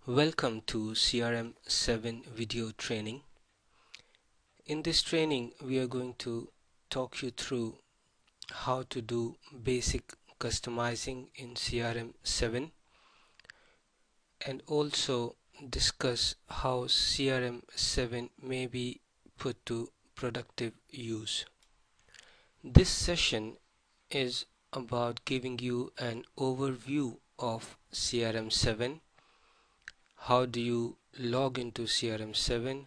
Welcome to CRM 7 video training. In this training, we are going to talk you through how to do basic customizing in CRM 7 and also discuss how CRM 7 may be put to productive use. This session is about giving you an overview of CRM 7. How do you log into CRM 7?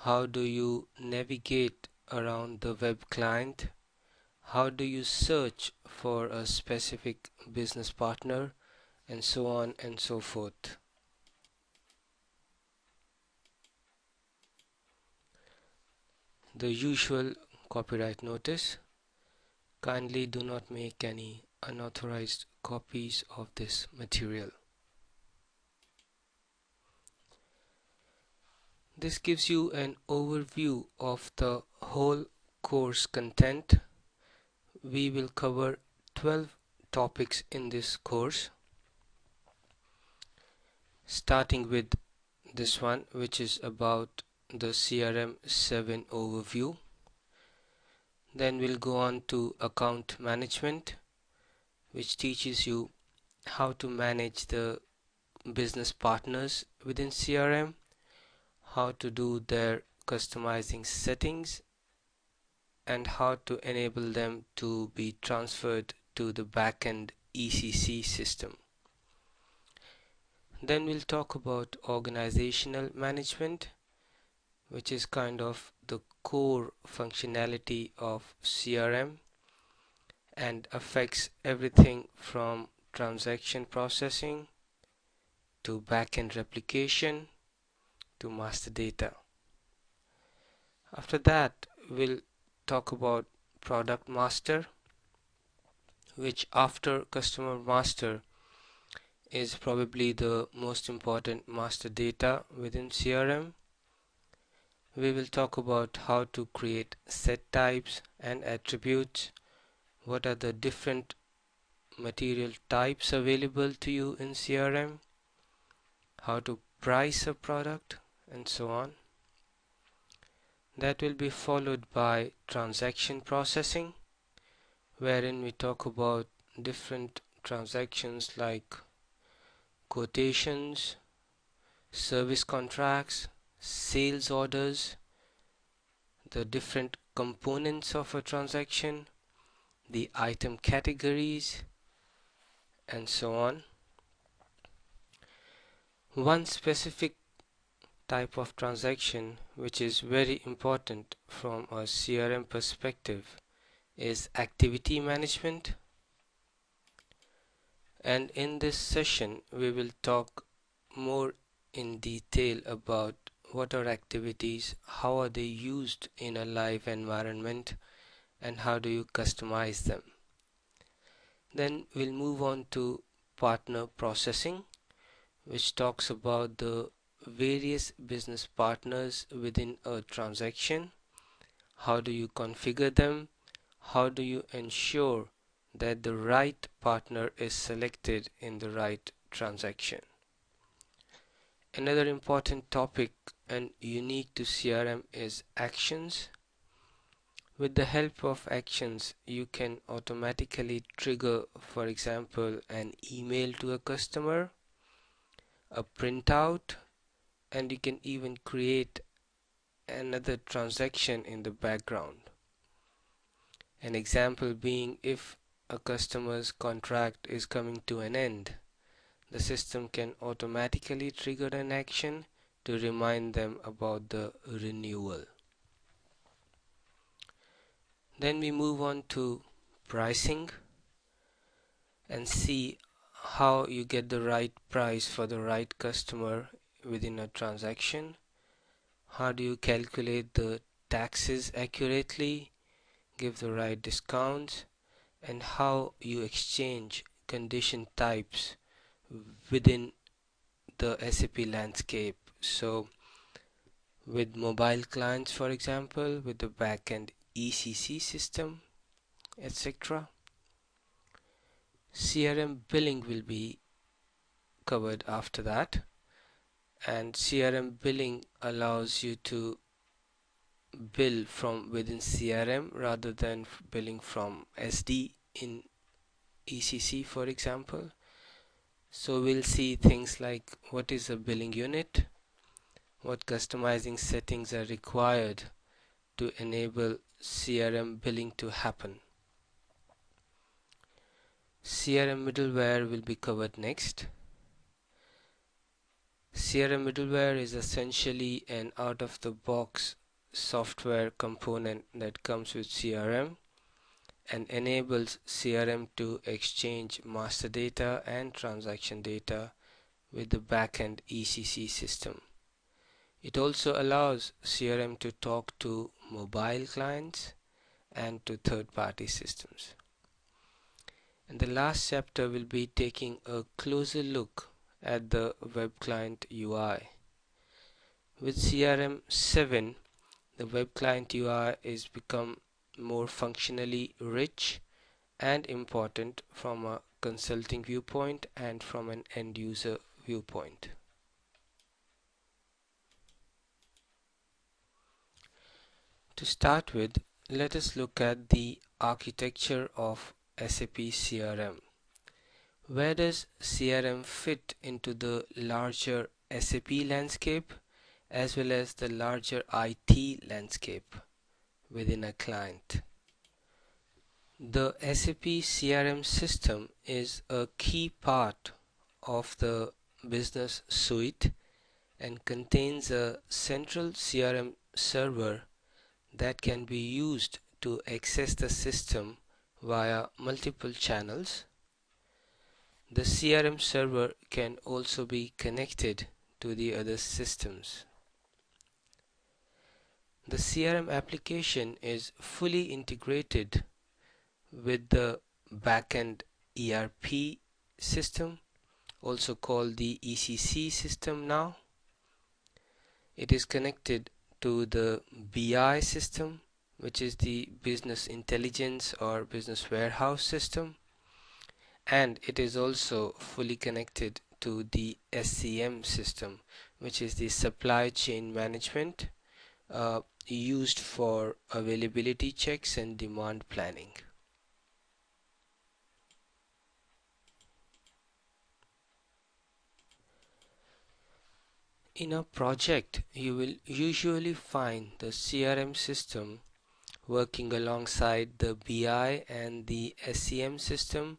How do you navigate around the web client? How do you search for a specific business partner? And so on and so forth. The usual copyright notice. Kindly do not make any unauthorized copies of this material. This gives you an overview of the whole course content. We will cover 12 topics in this course, starting with this one, which is about the CRM 7 overview. Then we'll go on to account management, which teaches you how to manage the business partners within CRM, how to do their customizing settings, and how to enable them to be transferred to the backend ECC system. Then we'll talk about organizational management, which is kind of the core functionality of CRM and affects everything from transaction processing to backend replication to master data. After that, we'll talk about product master, which after customer master is probably the most important master data within CRM. We will talk about how to create set types and attributes, what are the different material types available to you in CRM, how to price a product, and so on. That will be followed by transaction processing, wherein we talk about different transactions like quotations, service contracts, sales orders, the different components of a transaction, the item categories, and so on. One specific type of transaction which is very important from a CRM perspective is activity management. And in this session we will talk more in detail about what are activities, how are they used in a live environment, and how do you customize them. Then we'll move on to partner processing, which talks about the various business partners within a transaction. How do you configure them? How do you ensure that the right partner is selected in the right transaction? Another important topic and unique to CRM is actions. With the help of actions, you can automatically trigger, for example, an email to a customer, a printout, and you can even create another transaction in the background. An example being, if a customer's contract is coming to an end, the system can automatically trigger an action to remind them about the renewal. Then we move on to pricing and see how you get the right price for the right customer within a transaction. How do you calculate the taxes accurately, give the right discounts, and how you exchange condition types within the SAP landscape. So with mobile clients, for example, with the backend ECC system, etc. CRM billing will be covered after that. And CRM billing allows you to bill from within CRM rather than billing from SD in ECC, for example. So we'll see things like what is a billing unit, what customizing settings are required to enable CRM billing to happen. CRM middleware will be covered next. CRM middleware is essentially an out-of-the-box software component that comes with CRM and enables CRM to exchange master data and transaction data with the backend ECC system. It also allows CRM to talk to mobile clients and to third-party systems. And the last chapter will be taking a closer look at the web client UI. With CRM 7, the web client UI is become more functionally rich and important from a consulting viewpoint and from an end user viewpoint. To start with, let us look at the architecture of SAP CRM. Where does CRM fit into the larger SAP landscape as well as the larger IT landscape within a client? The SAP CRM system is a key part of the business suite and contains a central CRM server that can be used to access the system via multiple channels. The CRM server can also be connected to the other systems. The CRM application is fully integrated with the backend ERP system, also called the ECC system now. It is connected to the BI system, which is the business intelligence or business warehouse system, and it is also fully connected to the SCM system, which is the supply chain management used for availability checks and demand planning. In a project, you will usually find the CRM system working alongside the BI and the SCM system.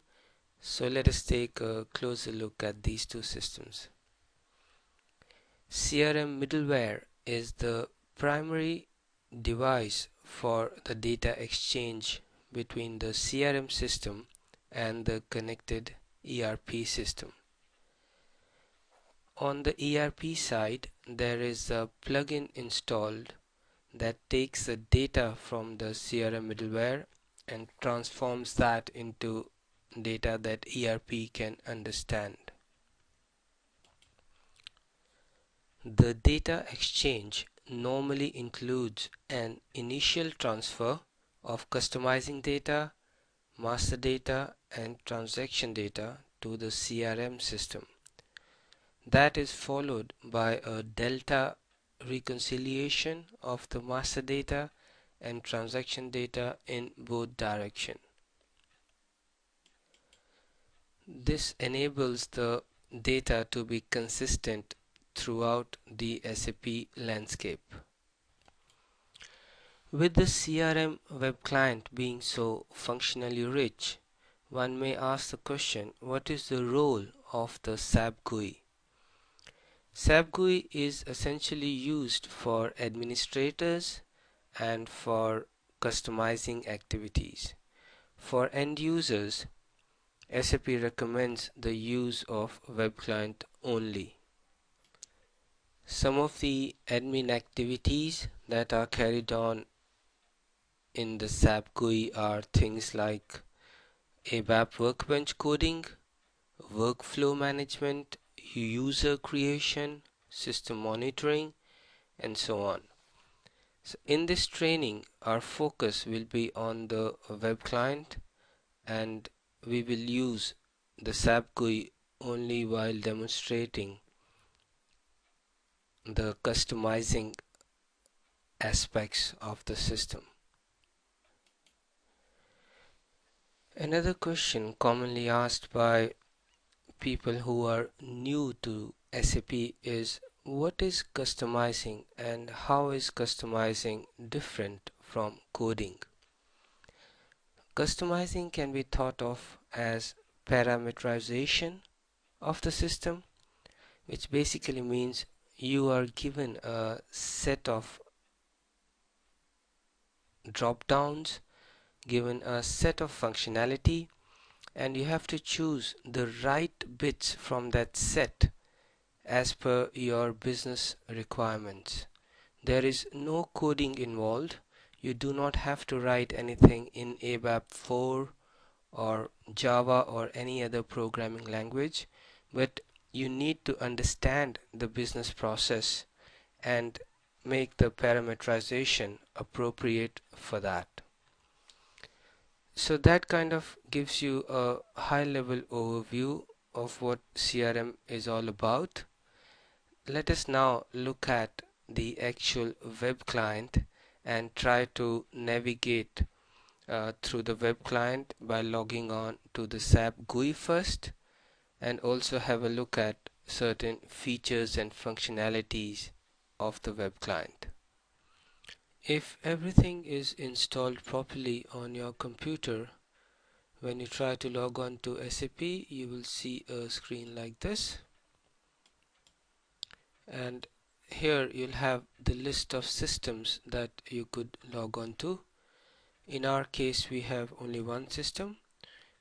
So let us take a closer look at these two systems. CRM middleware is the primary device for the data exchange between the CRM system and the connected ERP system. On the ERP side, there is a plugin installed that takes the data from the CRM middleware and transforms that into data that ERP can understand. The data exchange normally includes an initial transfer of customizing data, master data, and transaction data to the CRM system. That is followed by a delta reconciliation of the master data and transaction data in both directions. This enables the data to be consistent throughout the SAP landscape. With the CRM web client being so functionally rich, one may ask the question, what is the role of the SAP GUI? SAP GUI is essentially used for administrators and for customizing activities. For end users, SAP recommends the use of web client only. Some of the admin activities that are carried on in the SAP GUI are things like ABAP workbench coding, workflow management, user creation, system monitoring, and so on. So in this training, our focus will be on the web client, and we will use the SAP GUI only while demonstrating the customizing aspects of the system. Another question commonly asked by people who are new to SAP is, what is customizing and how is customizing different from coding? Customizing can be thought of as parameterization of the system, which basically means you are given a set of drop downs, given a set of functionality, and you have to choose the right bits from that set as per your business requirements. There is no coding involved. You do not have to write anything in ABAP 4 or Java or any other programming language, but you need to understand the business process and make the parameterization appropriate for that. So that kind of gives you a high level overview of what CRM is all about. Let us now look at the actual web client and try to navigate through the web client by logging on to the SAP GUI first, and also have a look at certain features and functionalities of the web client. If everything is installed properly on your computer, when you try to log on to SAP, you will see a screen like this, and here you'll have the list of systems that you could log on to. In our case, we have only one system,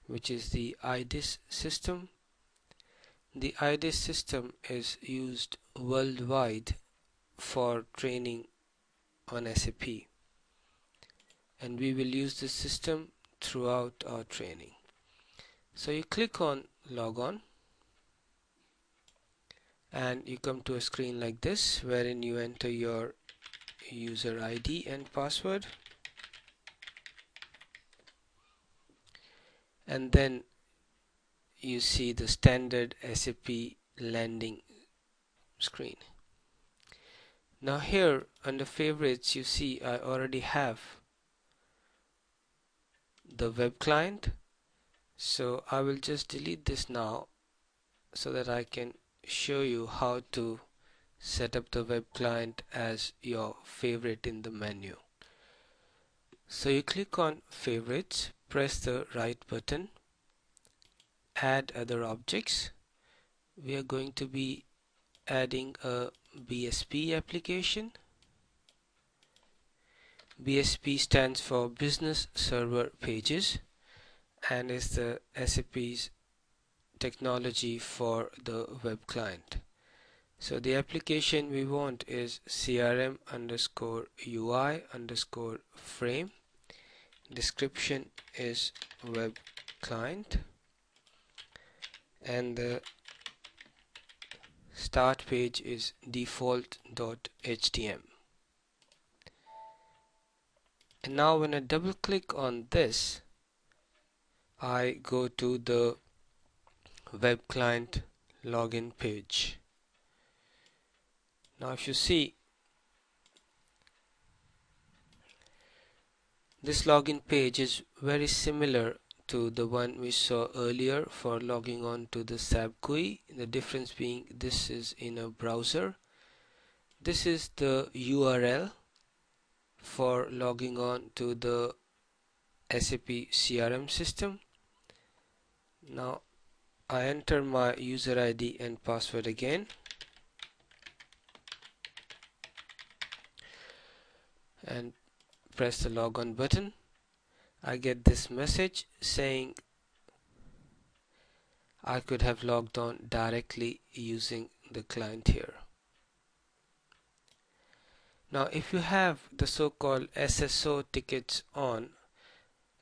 which is the IDIS system. The IDIS system is used worldwide for training on SAP, and we will use this system throughout our training. So you click on log on and you come to a screen like this, wherein you enter your user ID and password, and then you see the standard SAP landing screen. Now here under favorites, you see I already have the web client, so I will just delete this now so that I can show you how to set up the web client as your favorite in the menu. So you click on favorites, press the right button, add other objects. We are going to be adding a BSP application. BSP stands for Business Server Pages and is the SAP's technology for the web client. So the application we want is CRM underscore UI underscore frame. Description is web client, and the start page is default.html. And now when I double click on this, I go to the web client login page. Now if you see, this login page is very similar to the one we saw earlier for logging on to the SAP GUI. The difference being this is in a browser. This is the URL for logging on to the SAP CRM system. Now I enter my user ID and password again, and press the logon button. I get this message saying I could have logged on directly using the client here. Now if you have the so-called SSO tickets on,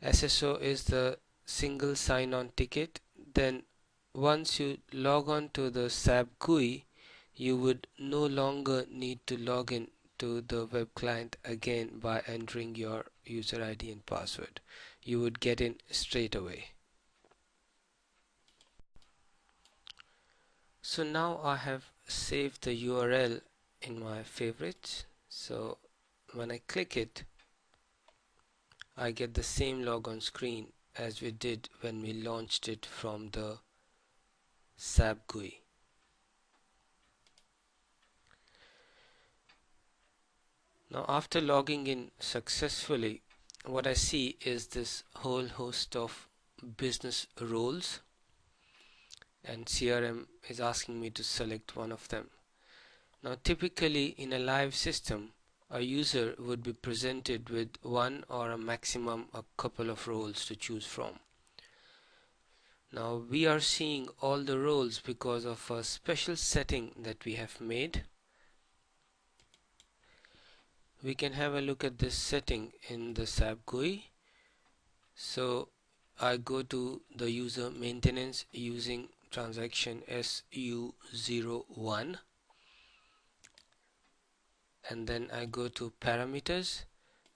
SSO is the single sign-on ticket, then once you log on to the SAP GUI, you would no longer need to log in to the web client again by entering your user ID and password. You would get in straight away. So now I have saved the URL in my favorites. So when I click it, I get the same logon screen as we did when we launched it from the SAP GUI. Now after logging in successfully, what I see is this whole host of business roles, and CRM is asking me to select one of them. Now typically in a live system, a user would be presented with one or a maximum a couple of roles to choose from. Now we are seeing all the roles because of a special setting that we have made. We can have a look at this setting in the SAP GUI. So I go to the user maintenance using transaction SU01, and then I go to parameters,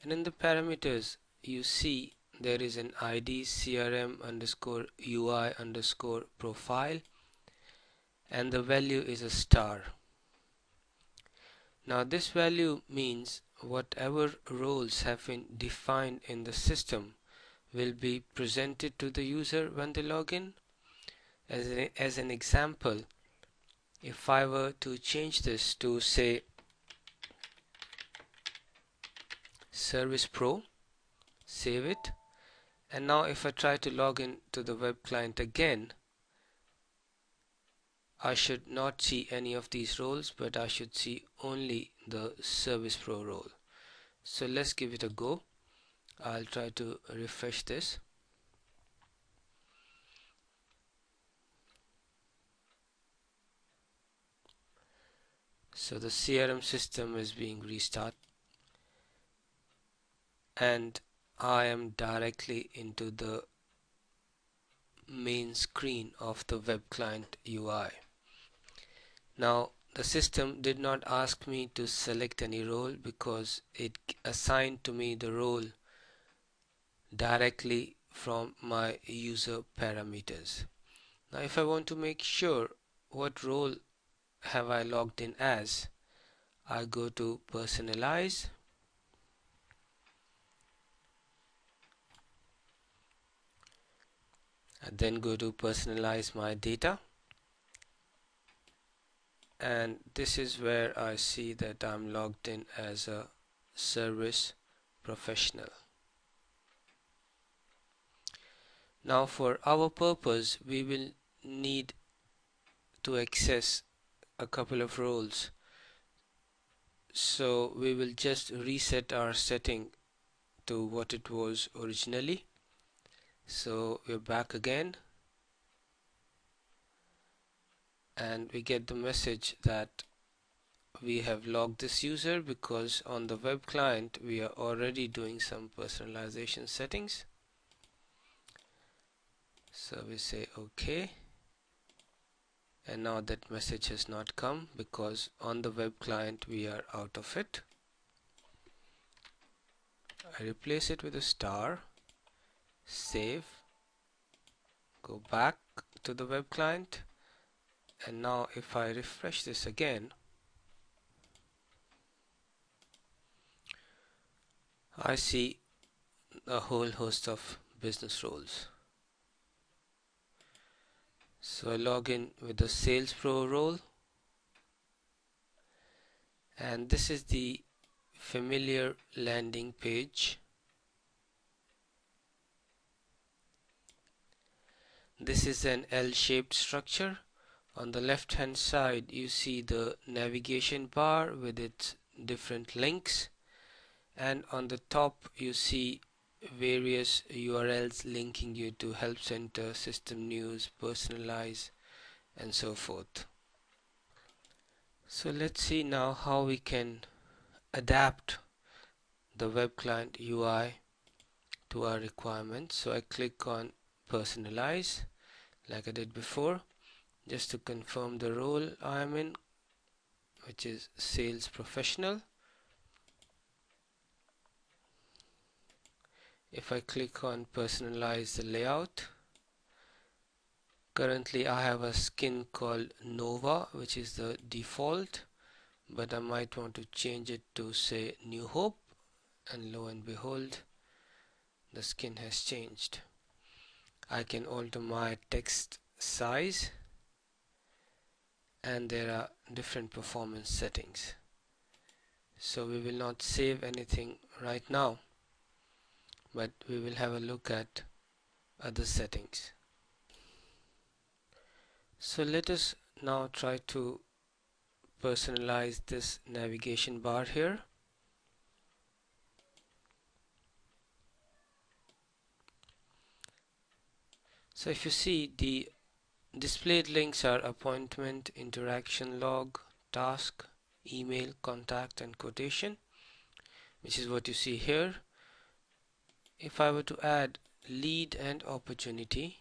and in the parameters you see there is an ID CRM underscore UI underscore profile, and the value is a star. Now this value means whatever roles have been defined in the system will be presented to the user when they log in. As an example, if I were to change this to say Service Pro, save it, and now if I try to log in to the web client again, I should not see any of these roles, but I should see only the Service Pro role. So let's give it a go. I'll try to refresh this. So the CRM system is being restarted, and I am directly into the main screen of the web client UI. Now the system did not ask me to select any role because it assigned to me the role directly from my user parameters. Now if I want to make sure what role have I logged in as, I go to personalize, and then go to personalize my data, and this is where I see that I'm logged in as a service professional. Now for our purpose we will need to access a couple of roles, so we will just reset our setting to what it was originally. So we're back again, and we get the message that we have logged this user because on the web client we are already doing some personalization settings. So we say OK, and now that message has not come because on the web client we are out of it. I replace it with a star, save, go back to the web client, and now if I refresh this again, I see a whole host of business roles. So I log in with the Sales Pro role, and this is the familiar landing page. This is an L-shaped structure. On the left hand side you see the navigation bar with its different links, and on the top you see various URLs linking you to Help Center, System News, Personalize, and so forth. So let's see now how we can adapt the web client UI to our requirements. So I click on Personalize like I did before, just to confirm the role I am in, which is Sales Professional. If I click on Personalize the layout, currently I have a skin called Nova, which is the default, but I might want to change it to say New Hope, and lo and behold, the skin has changed. I can alter my text size, and there are different performance settings. So we will not save anything right now, but we will have a look at other settings. So let us now try to personalize this navigation bar here. So if you see, the displayed links are appointment, interaction log, task, email, contact, and quotation, which is what you see here. If I were to add lead and opportunity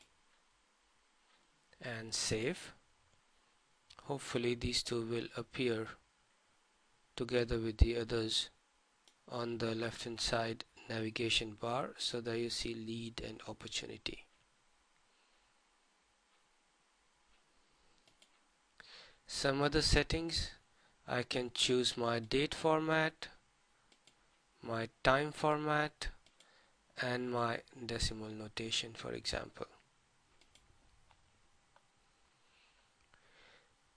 and save, hopefully these two will appear together with the others on the left hand side navigation bar. So there you see lead and opportunity. Some other settings, I can choose my date format, my time format, and my decimal notation, for example.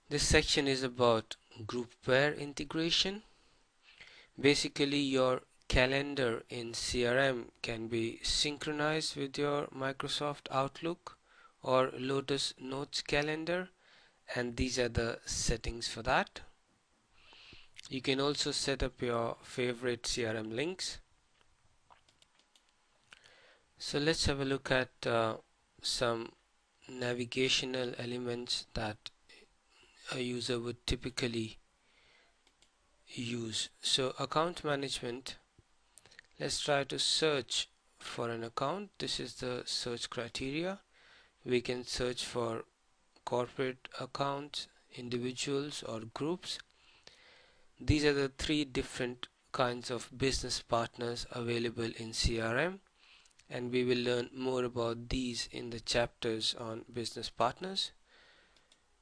This section is about groupware integration. Basically, your calendar in CRM can be synchronized with your Microsoft Outlook or Lotus Notes calendar, and these are the settings for that. You can also set up your favorite CRM links. So let's have a look at some navigational elements that a user would typically use. So account management, let's try to search for an account. This is the search criteria. We can search for corporate accounts, individuals, or groups. These are the three different kinds of business partners available in CRM, and we will learn more about these in the chapters on business partners.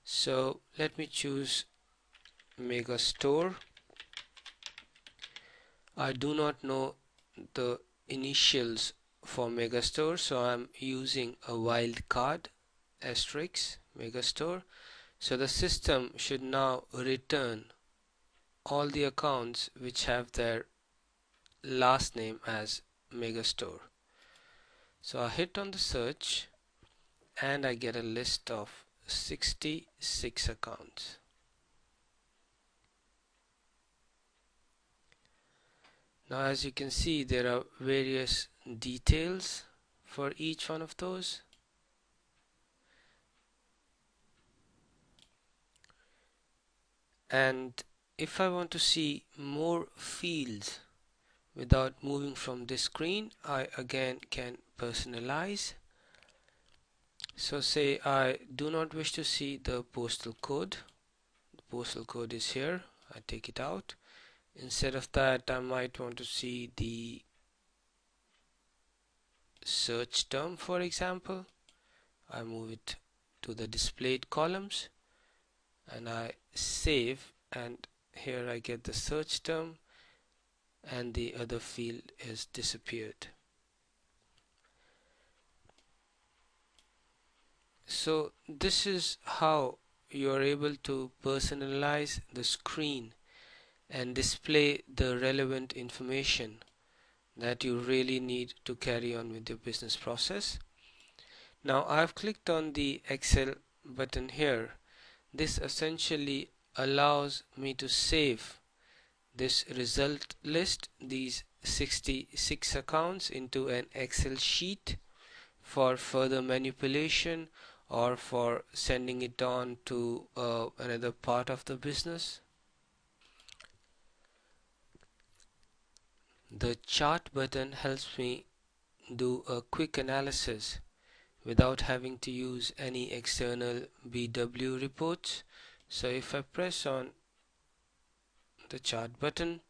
So let me choose Mega Store. I do not know the initials for Megastore, so I'm using a wildcard asterisk Megastore. So the system should now return all the accounts which have their last name as Megastore. So I hit on the search and I get a list of 66 accounts. Now as you can see, there are various details for each one of those. And if I want to see more fields without moving from this screen, I again can personalize. So say I do not wish to see the postal code. The postal code is here. I take it out. Instead of that, I might want to see the search term, for example. I move it to the displayed columns and I save, and here I get the search term and the other field is disappeared. So this is how you are able to personalize the screen and display the relevant information that you really need to carry on with your business process. Now I've clicked on the Excel button here. This essentially allows me to save this result list, these 66 accounts, into an Excel sheet for further manipulation or for sending it on to another part of the business. The chart button helps me do a quick analysis without having to use any external BW reports. So if I press on the chart button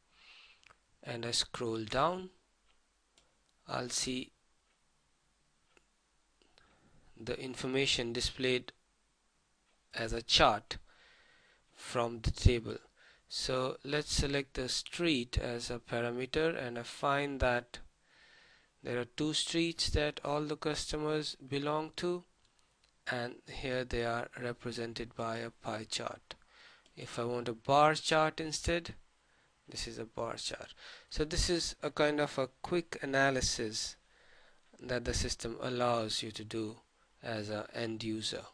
and I scroll down, I'll see the information displayed as a chart from the table. So let's select the street as a parameter, and I find that there are two streets that all the customers belong to, and here they are represented by a pie chart. If I want a bar chart instead, this is a bar chart. So this is a kind of a quick analysis that the system allows you to do as an end user.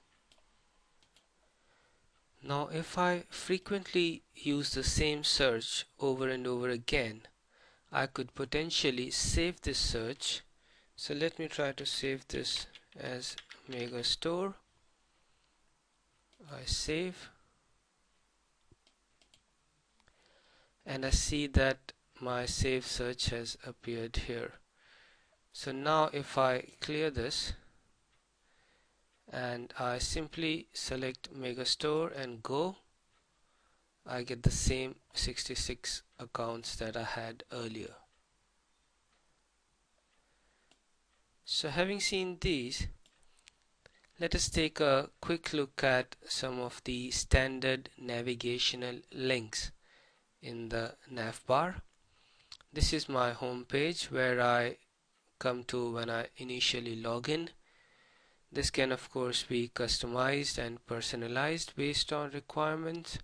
Now if I frequently use the same search over and over again, I could potentially save this search. So let me try to save this as Mega Store. I save, and I see that my save search has appeared here. So now if I clear this and I simply select Megastore and go, I get the same 66 accounts that I had earlier. So having seen these, let us take a quick look at some of the standard navigational links in the nav bar. This is my home page where I come to when I initially log in. This can of course be customized and personalized based on requirements.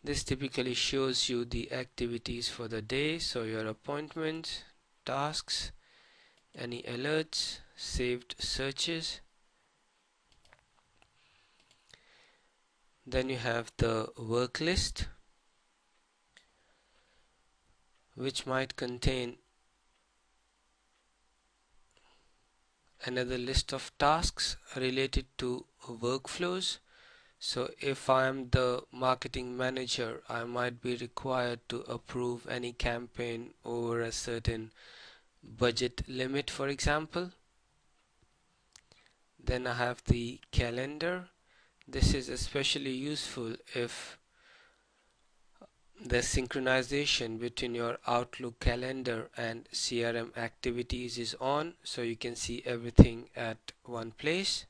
This typically shows you the activities for the day, so your appointments, tasks, any alerts, saved searches. Then you have the work list, which might contain another list of tasks related to workflows. So if I am the marketing manager, I might be required to approve any campaign over a certain budget limit, for example. Then I have the calendar. This is especially useful if the synchronization between your Outlook calendar and CRM activities is on, so you can see everything at one place.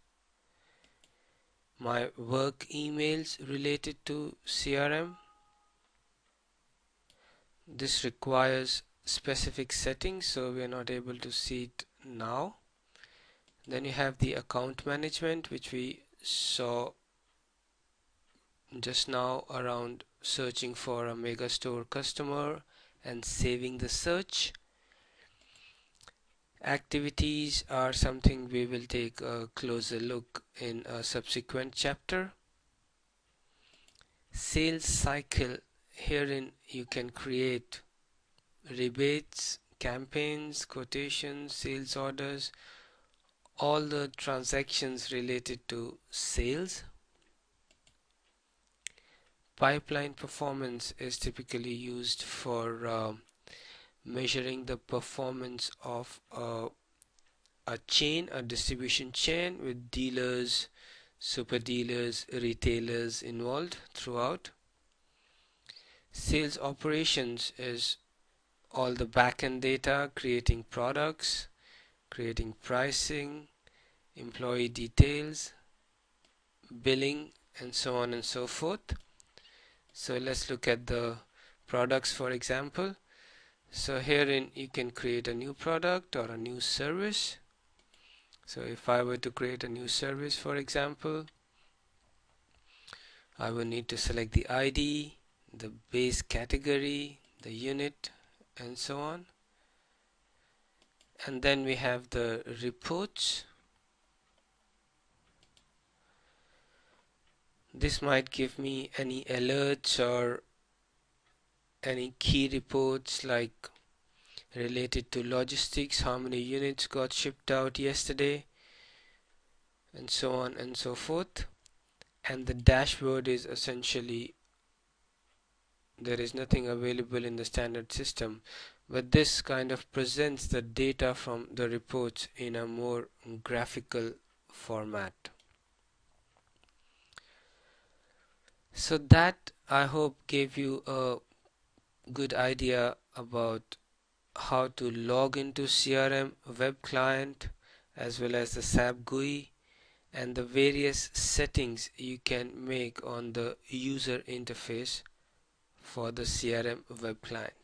My work emails related to CRM. This requires specific settings, so we are not able to see it now. Then you have the account management, which we saw just now around searching for a Megastore customer and saving the search. Activities are something we will take a closer look in a subsequent chapter. Sales cycle, herein you can create rebates, campaigns, quotations, sales orders, all the transactions related to sales. Pipeline performance is typically used for measuring the performance of a chain, a distribution chain with dealers, super dealers, retailers involved throughout. Sales operations is all the backend data, creating products, creating pricing, employee details, billing, and so on and so forth. So let's look at the products, for example. So herein you can create a new product or a new service. So if I were to create a new service, for example, I will need to select the ID, the base category, the unit, and so on. And then we have the reports. This might give me any alerts or any key reports like related to logistics, how many units got shipped out yesterday, and so on and so forth. And the dashboard is essentially, there is nothing available in the standard system, but this kind of presents the data from the reports in a more graphical format. So that, I hope, gave you a good idea about how to log into CRM web client as well as the SAP GUI and the various settings you can make on the user interface for the CRM web client.